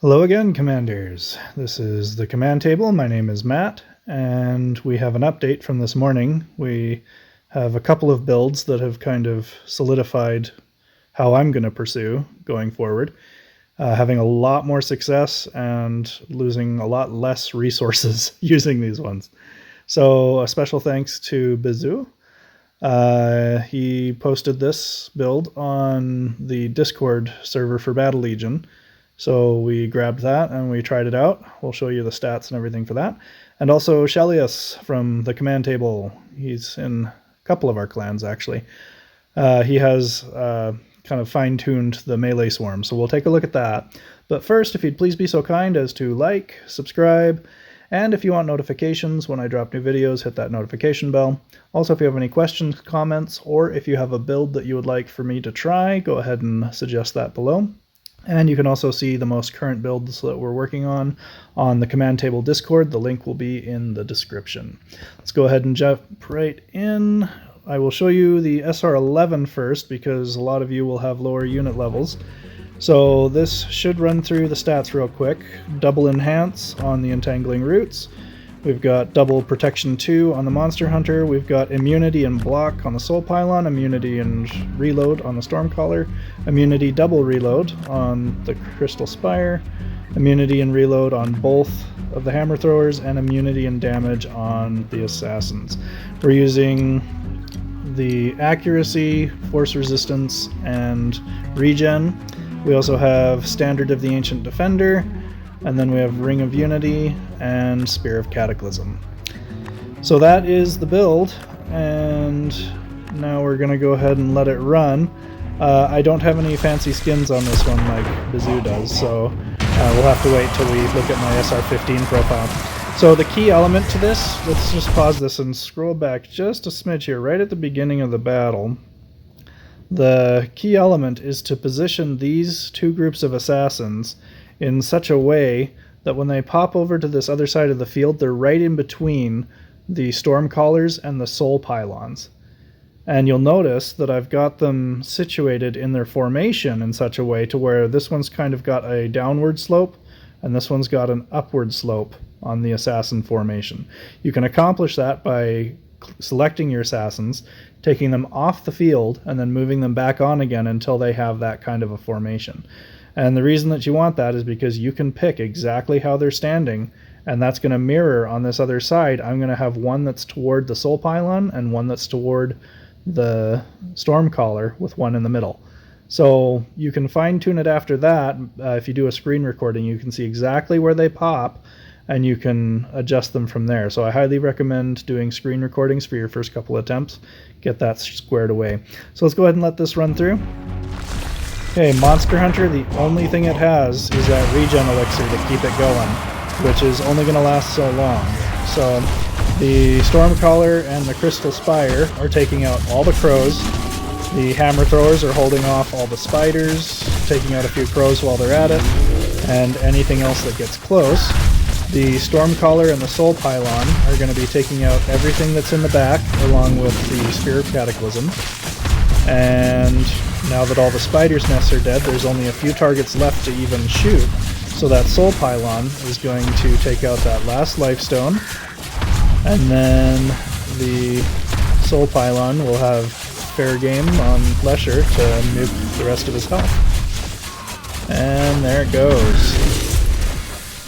Hello again, Commanders. This is the command table. My name is Matt, and we have an update from this morning. We have a couple of builds that have kind of solidified how I'm going to pursue going forward, having a lot more success and losing a lot less resources using these ones. So a special thanks to Bazoo. He posted this build on the Discord server for Battle Legion. So we grabbed that and we tried it out. We'll show you the stats and everything for that. And also Shelias from the command table. He's in a couple of our clans, actually. He has kind of fine-tuned the melee swarm, so we'll take a look at that. But first, if you'd please be so kind as to like, subscribe, and if you want notifications when I drop new videos, hit that notification bell. Also, if you have any questions, comments, or if you have a build that you would like for me to try, go ahead and suggest that below. And you can also see the most current builds that we're working on the command table Discord. The link will be in the description. Let's go ahead and jump right in. I will show you the SR11 first because a lot of you will have lower unit levels. So this should run through the stats real quick. Double enhance on the entangling roots. We've got double protection 2 on the monster hunter. We've got immunity and block on the soul pylon, immunity and reload on the stormcaller, immunity double reload on the crystal spire, immunity and reload on both of the hammer throwers, and immunity and damage on the assassins. We're using the accuracy, force resistance, and regen. We also have standard of the ancient defender, and then we have Ring of Unity and Spear of Cataclysm. So that is the build, and now we're going to go ahead and let it run. I don't have any fancy skins on this one like Bazoo does, so we'll have to wait till we look at my SR15 profile. So the key element to this, let's just pause this and scroll back just a smidge here, right at the beginning of the battle. The key element is to position these two groups of assassins in such a way that when they pop over to this other side of the field, they're right in between the Stormcallers and the Soul Pylons. And you'll notice that I've got them situated in their formation in such a way to where this one's kind of got a downward slope and this one's got an upward slope on the assassin formation. You can accomplish that by selecting your assassins, taking them off the field, and then moving them back on again until they have that kind of a formation. And the reason that you want that is because you can pick exactly how they're standing, and that's going to mirror on this other side. I'm going to have one that's toward the Soul Pylon and one that's toward the Stormcaller with one in the middle. So you can fine-tune it after that. If you do a screen recording, you can see exactly where they pop, and you can adjust them from there. So I highly recommend doing screen recordings for your first couple attempts. Get that squared away. So let's go ahead and let this run through. Okay, Monster Hunter, the only thing it has is that regen elixir to keep it going, which is only going to last so long. So the Stormcaller and the Crystal Spire are taking out all the crows. The hammer throwers are holding off all the spiders, taking out a few crows while they're at it, and anything else that gets close. The Stormcaller and the Soul Pylon are going to be taking out everything that's in the back, along with the Spear of Cataclysm. And now that all the spiders' nests are dead, there's only a few targets left to even shoot. So that Soul Pylon is going to take out that last Lifestone. And then the Soul Pylon will have fair game on Leshir to nuke the rest of his health. And there it goes.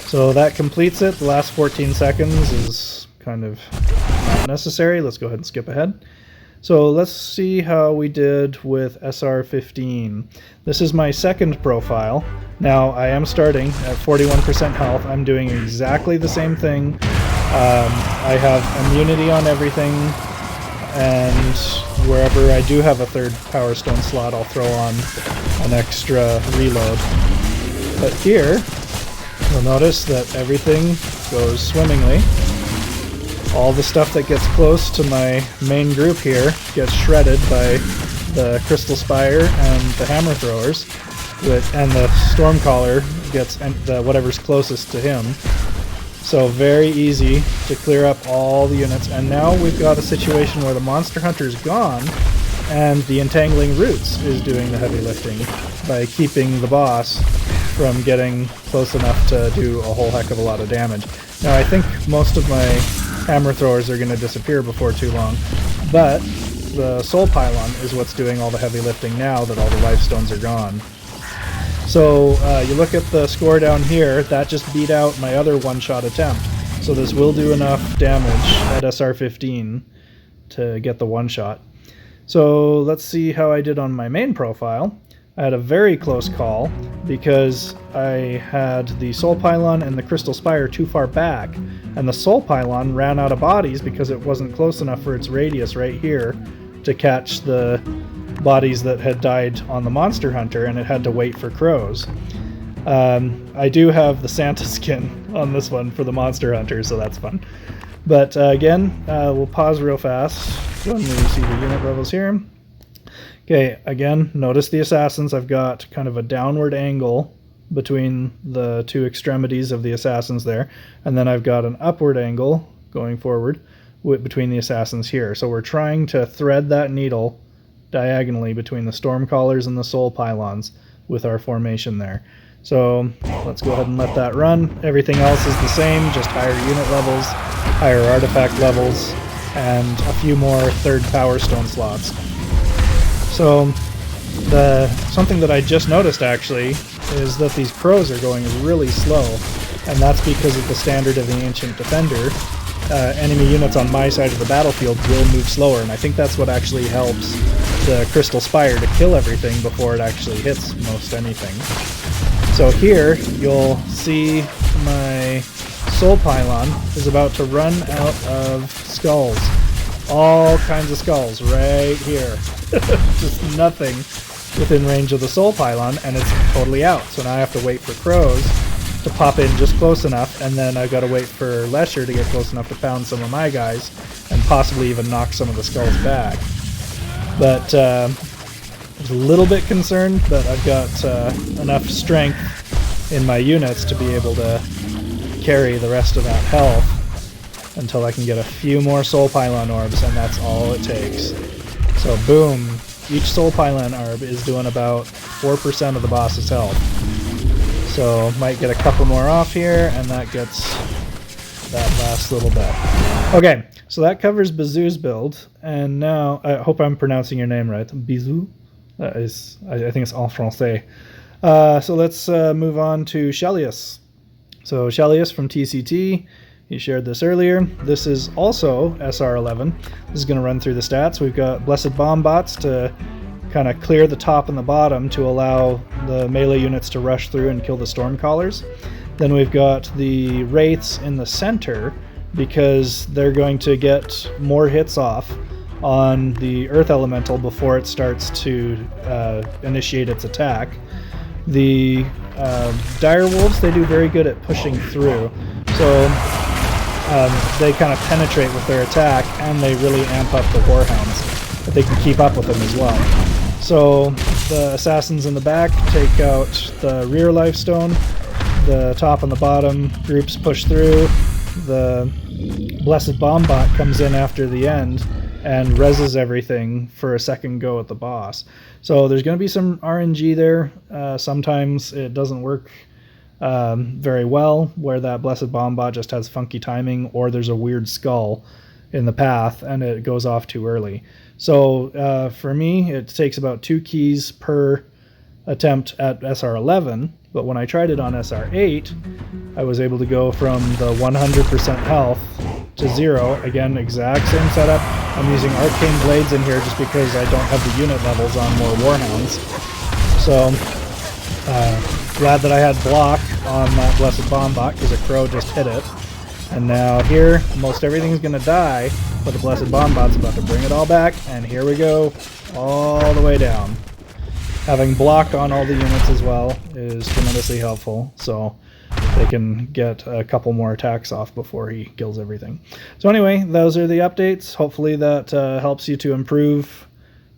So that completes it. The last 14 seconds is kind of not necessary. Let's go ahead and skip ahead. So let's see how we did with SR15. This is my second profile. Now I am starting at 41% health. I'm doing exactly the same thing. I have immunity on everything, and wherever I do have a third Power Stone slot, I'll throw on an extra reload. But here, you'll notice that everything goes swimmingly. All the stuff that gets close to my main group here gets shredded by the Crystal Spire and the Hammer Throwers, and the Stormcaller gets whatever's closest to him. So very easy to clear up all the units, and now we've got a situation where the Monster Hunter's gone, and the Entangling Roots is doing the heavy lifting by keeping the boss from getting close enough to do a whole heck of a lot of damage. Now I think most of my hammer throwers are going to disappear before too long, but the soul pylon is what's doing all the heavy lifting now that all the life stones are gone. So you look at the score down here, that just beat out my other one-shot attempt. So this will do enough damage at SR15 to get the one-shot. So let's see how I did on my main profile. I had a very close call because I had the soul pylon and the crystal spire too far back, and the soul pylon ran out of bodies because it wasn't close enough for its radius right here to catch the bodies that had died on the monster hunter, and it had to wait for crows. I do have the Santa skin on this one for the monster hunter, so that's fun. But again, we'll pause real fast when we see the unit levels here. Okay, again, notice the assassins. I've got kind of a downward angle between the two extremities of the assassins there, and then I've got an upward angle going forward between the assassins here. So we're trying to thread that needle diagonally between the Stormcallers and the Soul Pylons with our formation there. So let's go ahead and let that run. Everything else is the same, just higher unit levels, higher artifact levels, and a few more third power stone slots. So something that I just noticed actually is that these crows are going really slow, and that's because of the standard of the Ancient Defender. Enemy units on my side of the battlefield will move slower, and I think that's what actually helps the Crystal Spire to kill everything before it actually hits most anything. So here you'll see my Soul Pylon is about to run out of skulls. All kinds of skulls right here. Just nothing within range of the Soul Pylon, and it's totally out. So now I have to wait for crows to pop in just close enough, and then I've got to wait for Leshir to get close enough to pound some of my guys, and possibly even knock some of the skulls back. But I was a little bit concerned, but I've got enough strength in my units to be able to carry the rest of that health until I can get a few more Soul Pylon orbs, and that's all it takes. So boom, each Soul Pylon orb is doing about 4% of the boss's health. So might get a couple more off here, and that gets that last little bit. Okay, so that covers Bazoo's build, and now, I hope I'm pronouncing your name right, Bisou? I think it's en français. So let's move on to Schellious. So Schellious from TCT, he shared this earlier. This is also SR11. This is going to run through the stats. We've got Blessed Bomb Bots to kind of clear the top and the bottom to allow the melee units to rush through and kill the Stormcallers. Then we've got the Wraiths in the center because they're going to get more hits off on the Earth Elemental before it starts to initiate its attack. The Direwolves, they do very good at pushing through, so they kind of penetrate with their attack, and they really amp up the Warhounds, but they can keep up with them as well. So the Assassins in the back take out the rear lifestone, the top and the bottom groups push through, the Blessed Bombot comes in after the end and reses everything for a second go at the boss. So there's going to be some RNG there. Sometimes it doesn't work very well, where that Blessed Bombot just has funky timing, or there's a weird skull in the path and it goes off too early. So for me, it takes about 2 keys per attempt at SR11, but when I tried it on SR8, I was able to go from the 100% health to 0. Again, exact same setup. I'm using Arcane Blades in here just because I don't have the unit levels on more Warhounds. So glad that I had block on that Blessed Bombot because a crow just hit it. And now here, almost everything's going to die, but the Blessed Bombot's about to bring it all back, and here we go, all the way down. Having block on all the units as well is tremendously helpful, so they can get a couple more attacks off before he kills everything. So anyway, those are the updates. Hopefully that helps you to improve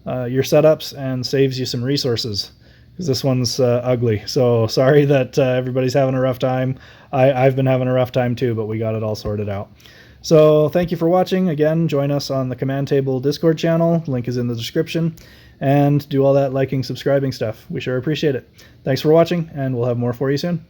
your setups and saves you some resources, because this one's ugly. So sorry that everybody's having a rough time. I've been having a rough time too, but we got it all sorted out. So thank you for watching. Again, join us on the Command Table Discord channel. Link is in the description. And do all that liking, subscribing stuff. We sure appreciate it. Thanks for watching, and we'll have more for you soon.